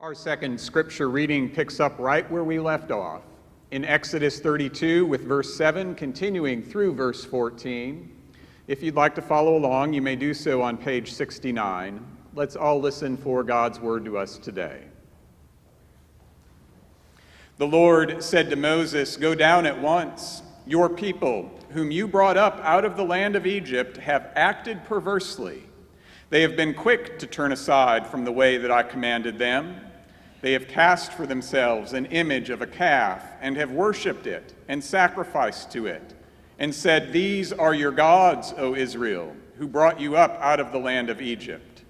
Our second scripture reading picks up right where we left off, in Exodus 32 with verse 7, continuing through verse 14. If you'd like to follow along, you may do so on page 69. Let's all listen for God's word to us today. The Lord said to Moses, "Go down at once. Your people, whom you brought up out of the land of Egypt, have acted perversely. They have been quick to turn aside from the way that I commanded them. They have cast for themselves an image of a calf and have worshipped it and sacrificed to it and said, 'These are your gods, O Israel, who brought you up out of the land of Egypt.'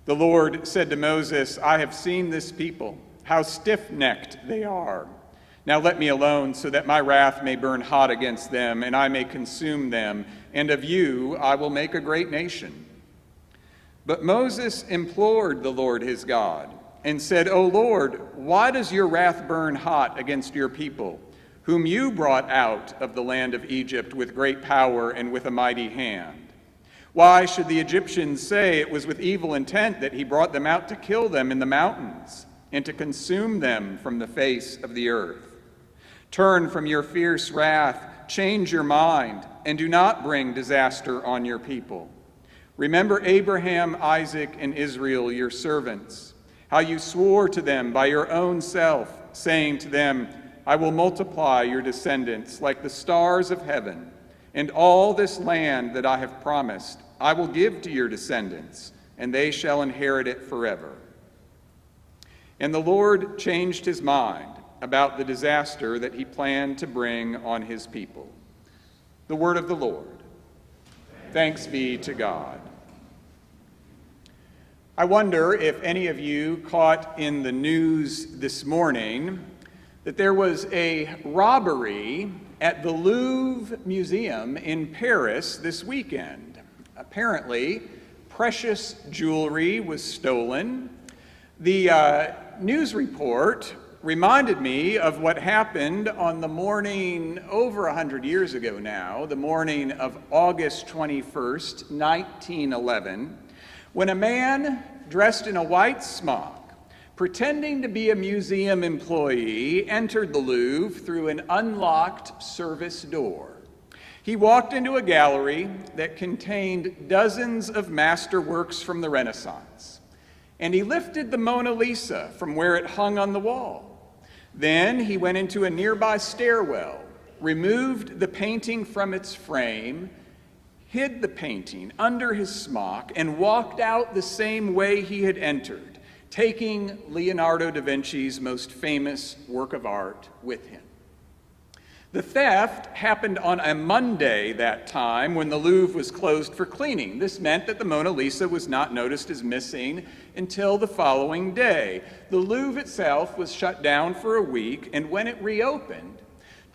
The Lord said to Moses, 'I have seen this people, how stiff-necked they are. Now let me alone so that my wrath may burn hot against them and I may consume them, and of you I will make a great nation.' But Moses implored the Lord his God and said, 'O Lord, why does your wrath burn hot against your people, whom you brought out of the land of Egypt with great power and with a mighty hand? Why should the Egyptians say it was with evil intent that he brought them out to kill them in the mountains and to consume them from the face of the earth? Turn from your fierce wrath, change your mind, and do not bring disaster on your people. Remember Abraham, Isaac, and Israel, your servants, how you swore to them by your own self, saying to them, 'I will multiply your descendants like the stars of heaven, and all this land that I have promised I will give to your descendants, and they shall inherit it forever.' And the Lord changed his mind about the disaster that he planned to bring on his people." The word of the Lord. Thanks be to God. I wonder if any of you caught in the news this morning that there was a robbery at the Louvre Museum in Paris this weekend. Apparently, precious jewelry was stolen. The news report reminded me of what happened on the morning, over 100 years ago now, the morning of August 21st, 1911, when a man dressed in a white smock, pretending to be a museum employee, entered the Louvre through an unlocked service door. He walked into a gallery that contained dozens of masterworks from the Renaissance, and he lifted the Mona Lisa from where it hung on the wall. Then he went into a nearby stairwell, removed the painting from its frame, hid the painting under his smock, and walked out the same way he had entered, taking Leonardo da Vinci's most famous work of art with him. The theft happened on a Monday that time when the Louvre was closed for cleaning. This meant that the Mona Lisa was not noticed as missing until the following day. The Louvre itself was shut down for a week, and when it reopened,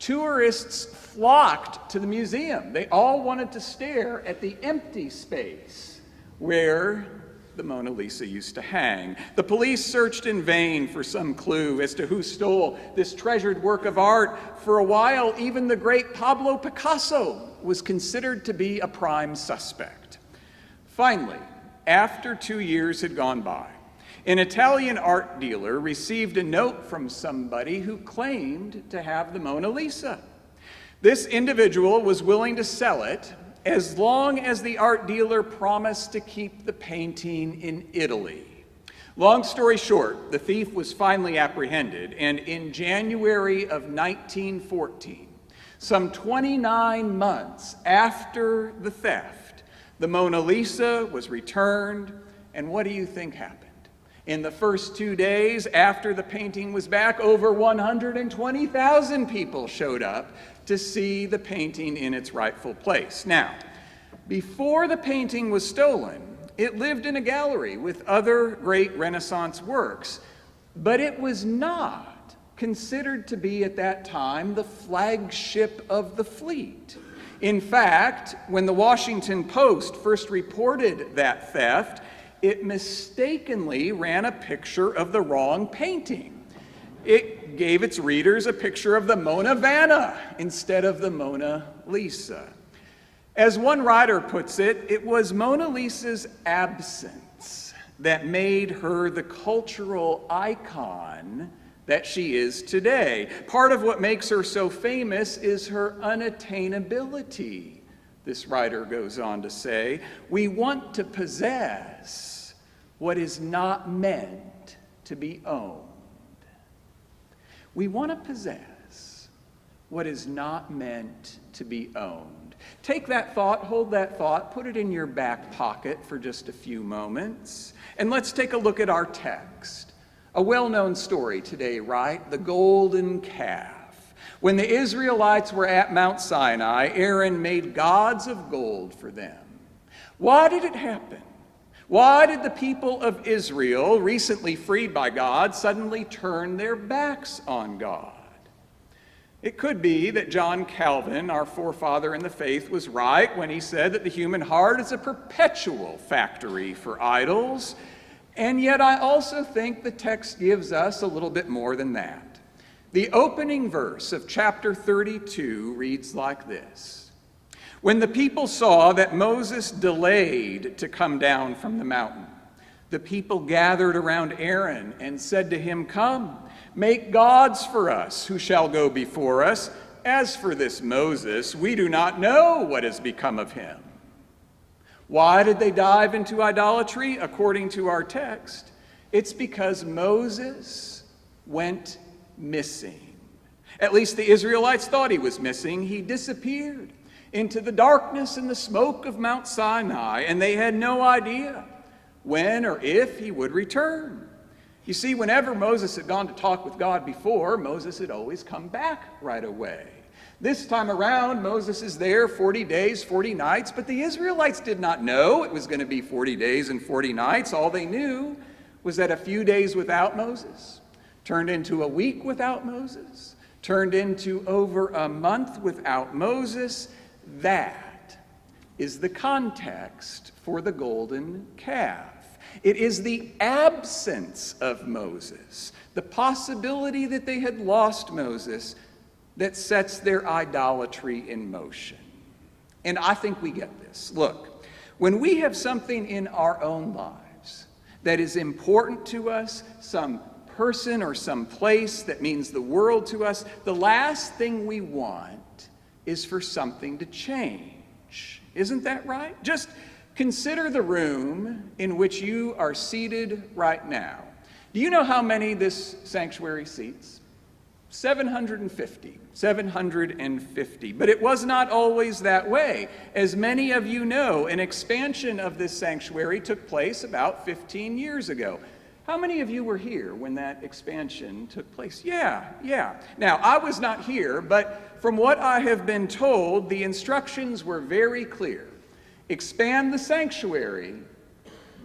tourists flocked to the museum. They all wanted to stare at the empty space where the Mona Lisa used to hang. The police searched in vain for some clue as to who stole this treasured work of art. For a while, even the great Pablo Picasso was considered to be a prime suspect. Finally, after 2 years had gone by, an Italian art dealer received a note from somebody who claimed to have the Mona Lisa. This individual was willing to sell it as long as the art dealer promised to keep the painting in Italy. Long story short, the thief was finally apprehended, and in January of 1914, some 29 months after the theft, the Mona Lisa was returned, and what do you think happened? In the first 2 days after the painting was back, over 120,000 people showed up to see the painting in its rightful place. Now, before the painting was stolen, it lived in a gallery with other great Renaissance works, but it was not considered to be at that time the flagship of the fleet. In fact, when the Washington Post first reported that theft, it mistakenly ran a picture of the wrong painting. It gave its readers a picture of the Mona Vanna instead of the Mona Lisa. As one writer puts it, it was Mona Lisa's absence that made her the cultural icon that she is today. Part of what makes her so famous is her unattainability, this writer goes on to say. We want to possess what is not meant to be owned. We want to possess what is not meant to be owned. Take that thought, hold that thought, put it in your back pocket for just a few moments, and let's take a look at our text. A well-known story today, right? The golden calf. When the Israelites were at Mount Sinai, Aaron made gods of gold for them. Why did it happen? Why did the people of Israel, recently freed by God, suddenly turn their backs on God? It could be that John Calvin, our forefather in the faith, was right when he said that the human heart is a perpetual factory for idols. And yet I also think the text gives us a little bit more than that. The opening verse of chapter 32 reads like this. When the people saw that Moses delayed to come down from the mountain, the people gathered around Aaron and said to him, "Come, make gods for us who shall go before us. As for this Moses, we do not know what has become of him." Why did they dive into idolatry? According to our text, it's because Moses went missing. At least the Israelites thought he was missing. He disappeared into the darkness and the smoke of Mount Sinai, and they had no idea when or if he would return. You see, whenever Moses had gone to talk with God before, Moses had always come back right away. This time around, Moses is there 40 days, 40 nights, but the Israelites did not know it was going to be 40 days and 40 nights. All they knew was that a few days without Moses turned into a week without Moses, turned into over a month without Moses. That is the context for the golden calf. It is the absence of Moses, the possibility that they had lost Moses, that sets their idolatry in motion. And I think we get this. Look, when we have something in our own lives that is important to us, some person or some place that means the world to us, the last thing we want is for something to change. Isn't that right? Just consider the room in which you are seated right now. Do you know how many this sanctuary seats? 750. 750. But it was not always that way. As many of you know, an expansion of this sanctuary took place about 15 years ago. How many of you were here when that expansion took place? Yeah. Now, I was not here, but from what I have been told, the instructions were very clear. Expand the sanctuary,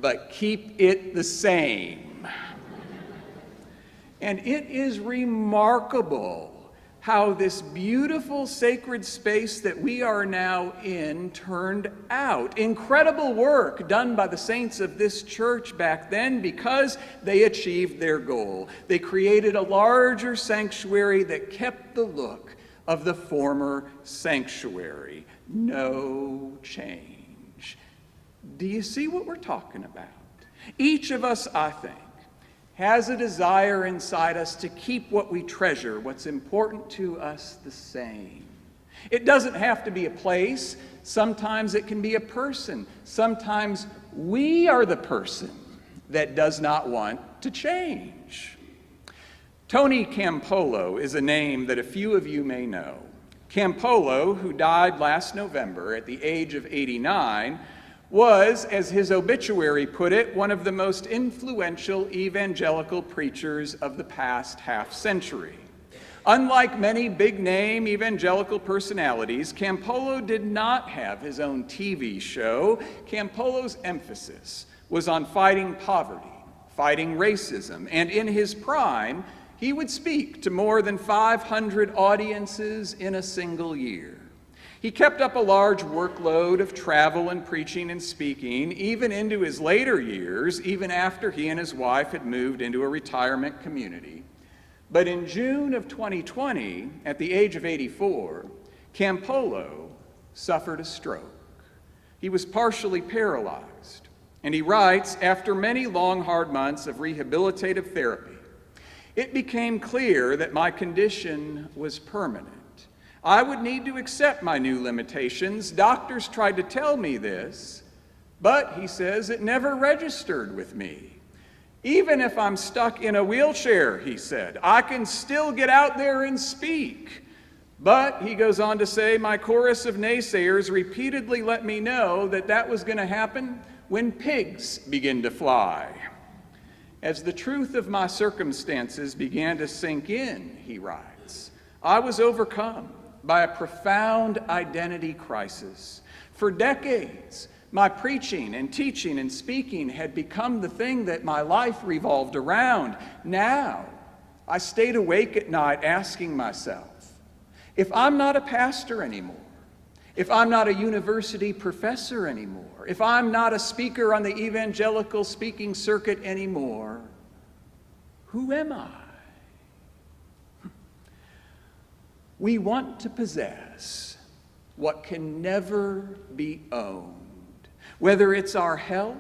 but keep it the same. And it is remarkable how this beautiful sacred space that we are now in turned out. Incredible work done by the saints of this church back then because they achieved their goal. They created a larger sanctuary that kept the look of the former sanctuary. No change. Do you see what we're talking about? Each of us, I think, has a desire inside us to keep what we treasure, what's important to us, the same. It doesn't have to be a place. Sometimes it can be a person. Sometimes we are the person that does not want to change. Tony Campolo is a name that a few of you may know. Campolo, who died last November at the age of 89, was, as his obituary put it, one of the most influential evangelical preachers of the past half-century. Unlike many big-name evangelical personalities, Campolo did not have his own TV show. Campolo's emphasis was on fighting poverty, fighting racism, and in his prime, he would speak to more than 500 audiences in a single year. He kept up a large workload of travel and preaching and speaking, even into his later years, even after he and his wife had moved into a retirement community. But in June of 2020, at the age of 84, Campolo suffered a stroke. He was partially paralyzed. And he writes, after many long, hard months of rehabilitative therapy, it became clear that my condition was permanent. I would need to accept my new limitations. Doctors tried to tell me this, but, he says, it never registered with me. Even if I'm stuck in a wheelchair, he said, I can still get out there and speak. But, he goes on to say, my chorus of naysayers repeatedly let me know that that was going to happen when pigs begin to fly. As the truth of my circumstances began to sink in, he writes, I was overcome by a profound identity crisis. For decades, my preaching and teaching and speaking had become the thing that my life revolved around. Now, I stayed awake at night asking myself, if I'm not a pastor anymore, if I'm not a university professor anymore, if I'm not a speaker on the evangelical speaking circuit anymore, who am I? We want to possess what can never be owned, whether it's our health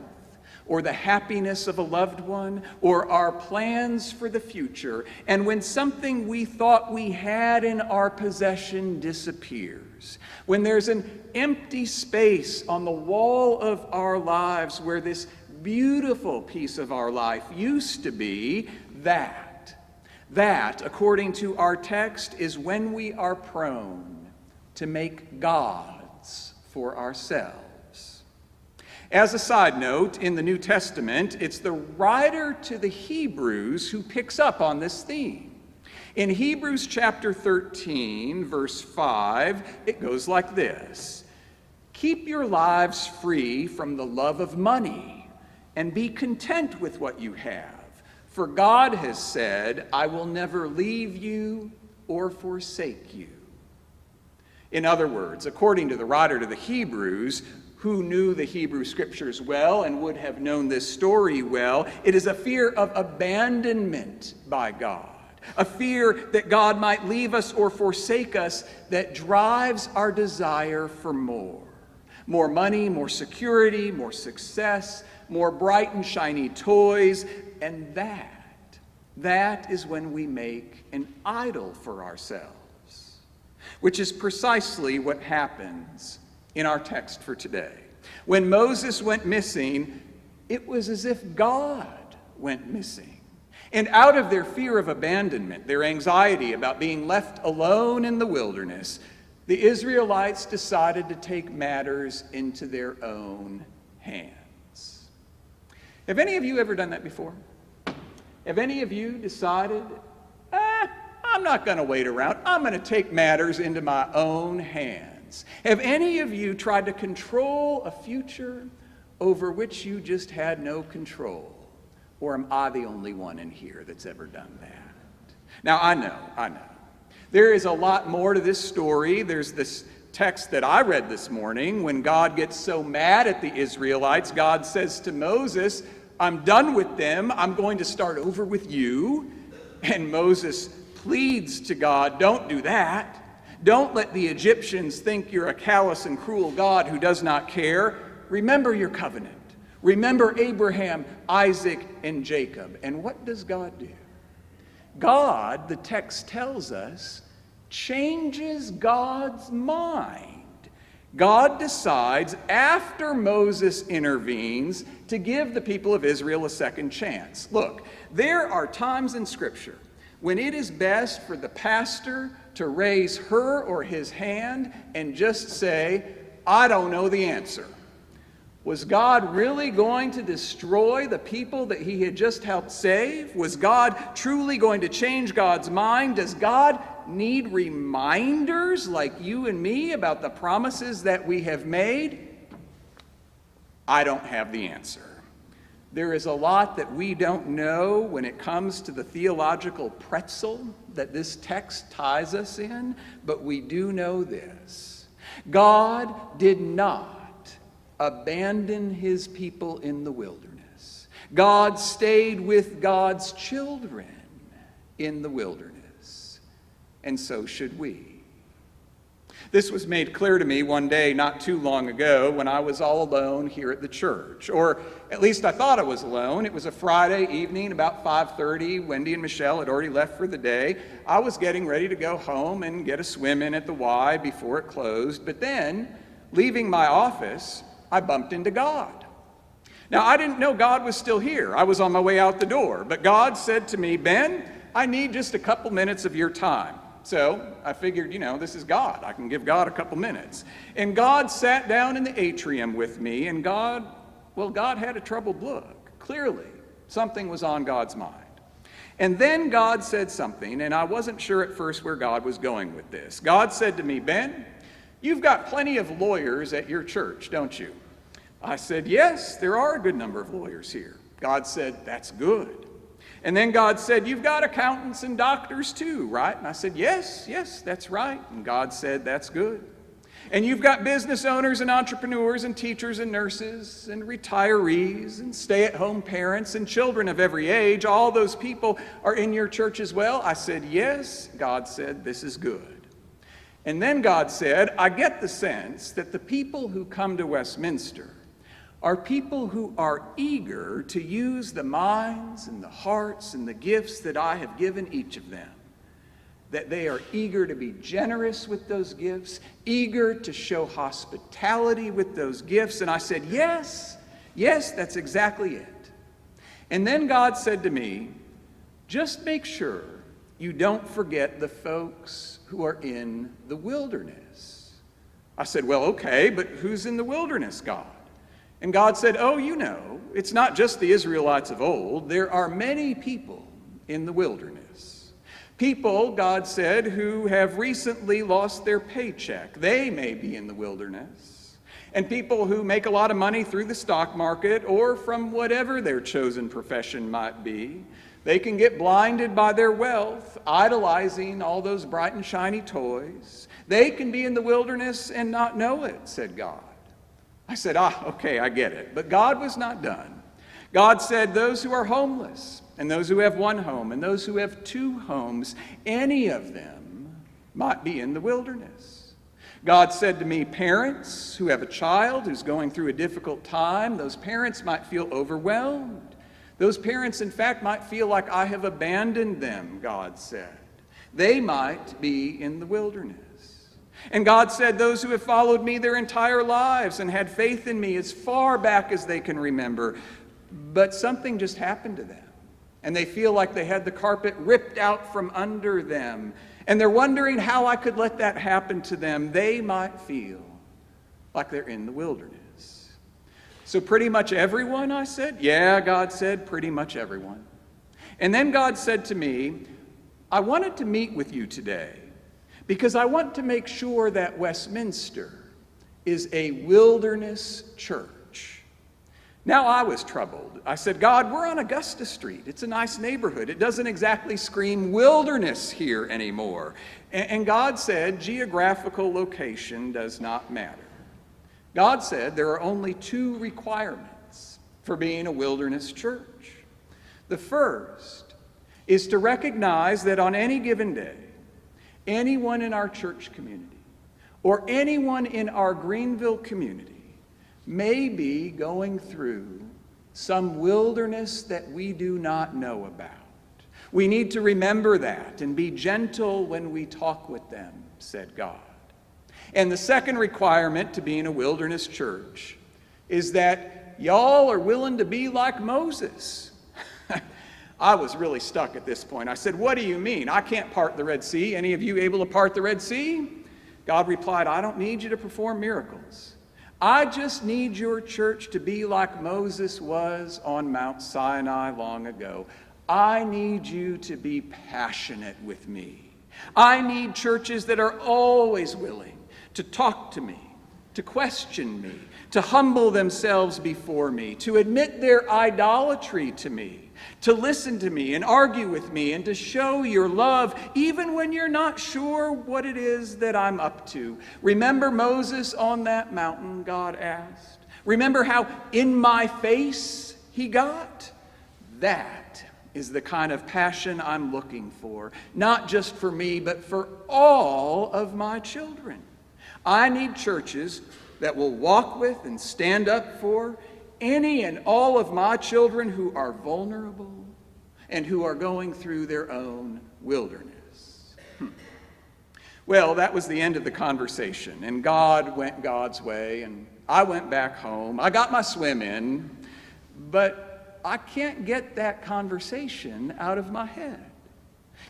or the happiness of a loved one or our plans for the future. And when something we thought we had in our possession disappears, when there's an empty space on the wall of our lives where this beautiful piece of our life used to be, that, according to our text, is when we are prone to make gods for ourselves. As a side note, in the New Testament, it's the writer to the Hebrews who picks up on this theme. In Hebrews chapter 13, verse 5, it goes like this: keep your lives free from the love of money and be content with what you have. For God has said, I will never leave you or forsake you. In other words, according to the writer to the Hebrews, who knew the Hebrew scriptures well and would have known this story well, it is a fear of abandonment by God, a fear that God might leave us or forsake us that drives our desire for more. More money, more security, more success, more bright and shiny toys, and that is when we make an idol for ourselves, which is precisely what happens in our text for today. When Moses went missing, it was as if God went missing. And out of their fear of abandonment, their anxiety about being left alone in the wilderness, the Israelites decided to take matters into their own hands. Have any of you ever done that before? Have any of you decided, I'm not going to wait around. I'm going to take matters into my own hands? Have any of you tried to control a future over which you just had no control? Or am I the only one in here that's ever done that? Now, I know. There is a lot more to this story. There's this text that I read this morning. When God gets so mad at the Israelites, God says to Moses, I'm done with them. I'm going to start over with you. And Moses pleads to God, don't do that. Don't let the Egyptians think you're a callous and cruel God who does not care. Remember your covenant. Remember Abraham, Isaac, and Jacob. And what does God do? God, the text tells us, changes God's mind. God decides, after Moses intervenes, to give the people of Israel a second chance. Look, there are times in Scripture when it is best for the pastor to raise her or his hand and just say, I don't know the answer. Was God really going to destroy the people that he had just helped save? Was God truly going to change God's mind? Does God need reminders like you and me about the promises that we have made? I don't have the answer. There is a lot that we don't know when it comes to the theological pretzel that this text ties us in, but we do know this. God did not abandon his people in the wilderness. God stayed with God's children in the wilderness. And so should we. This was made clear to me one day not too long ago when I was all alone here at the church. Or at least I thought I was alone. It was a Friday evening, about 5:30. Wendy and Michelle had already left for the day. I was getting ready to go home and get a swim in at the Y before it closed. But then, leaving my office, I bumped into God. Now, I didn't know God was still here. I was on my way out the door. But God said to me, "Ben, I need just a couple minutes of your time." So I figured, this is God. I can give God a couple minutes. And God sat down in the atrium with me, and God had a troubled look. Clearly, something was on God's mind. And then God said something, and I wasn't sure at first where God was going with this. God said to me, "Ben, you've got plenty of lawyers at your church, don't you?" I said, "Yes, there are a good number of lawyers here." God said, "That's good." And then God said, "You've got accountants and doctors too, right?" And I said, yes, that's right." And God said, "That's good." "And you've got business owners and entrepreneurs and teachers and nurses and retirees and stay-at-home parents and children of every age. All those people are in your church as well." I said, "Yes." God said, "This is good." And then God said, "I get the sense that the people who come to Westminster are people who are eager to use the minds and the hearts and the gifts that I have given each of them. That they are eager to be generous with those gifts, eager to show hospitality with those gifts." And I said, yes, that's exactly it. And then God said to me, "Just make sure you don't forget the folks who are in the wilderness." I said, "Well, okay, but who's in the wilderness, God?" And God said, "Oh, it's not just the Israelites of old. There are many people in the wilderness. People," God said, "who have recently lost their paycheck. They may be in the wilderness. And people who make a lot of money through the stock market or from whatever their chosen profession might be. They can get blinded by their wealth, idolizing all those bright and shiny toys. They can be in the wilderness and not know it," said God. I said, okay, I get it. But God was not done. God said, "Those who are homeless, and those who have one home, and those who have two homes, any of them might be in the wilderness." God said to me, "Parents who have a child who's going through a difficult time, those parents might feel overwhelmed. Those parents, in fact, might feel like I have abandoned them," God said. "They might be in the wilderness." And God said, "Those who have followed me their entire lives and had faith in me as far back as they can remember, but something just happened to them. And they feel like they had the carpet ripped out from under them. And they're wondering how I could let that happen to them. They might feel like they're in the wilderness." "So pretty much everyone?" I said. "Yeah," God said, "pretty much everyone." And then God said to me, "I wanted to meet with you today because I want to make sure that Westminster is a wilderness church." Now I was troubled. I said, "God, we're on Augusta Street. It's a nice neighborhood. It doesn't exactly scream wilderness here anymore." And God said, "Geographical location does not matter." God said there are only two requirements for being a wilderness church. The first is to recognize that on any given day, anyone in our church community or anyone in our Greenville community may be going through some wilderness that we do not know about. We need to remember that and be gentle when we talk with them, said God. And the second requirement to being a wilderness church is that y'all are willing to be like Moses. I was really stuck at this point. I said, "What do you mean? I can't part the Red Sea. Any of you able to part the Red Sea?" God replied, "I don't need you to perform miracles. I just need your church to be like Moses was on Mount Sinai long ago. I need you to be passionate with me. I need churches that are always willing to talk to me, to question me, to humble themselves before me, to admit their idolatry to me, to listen to me and argue with me, and to show your love even when you're not sure what it is that I'm up to." Remember Moses on that mountain, God asked. Remember how in my face he got? That is the kind of passion I'm looking for, not just for me, but for all of my children. I need churches that will walk with and stand up for any and all of my children who are vulnerable and who are going through their own wilderness. Well, that was the end of the conversation, and God went God's way, and I went back home. I got my swim in, but I can't get that conversation out of my head.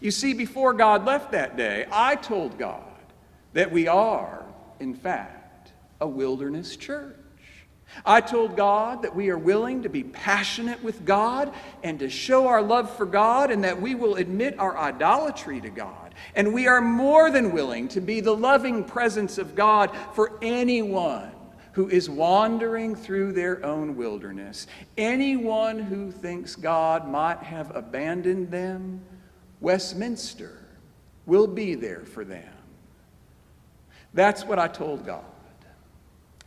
You see, before God left that day, I told God that we are, in fact, a wilderness church. I told God that we are willing to be passionate with God and to show our love for God, and that we will admit our idolatry to God. And we are more than willing to be the loving presence of God for anyone who is wandering through their own wilderness. Anyone who thinks God might have abandoned them, Westminster will be there for them. That's what I told God.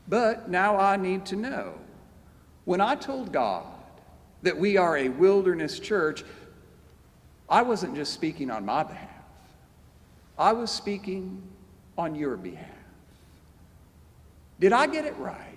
But now I need to know, when I told God that we are a wilderness church, I wasn't just speaking on my behalf. I was speaking on your behalf. Did I get it right?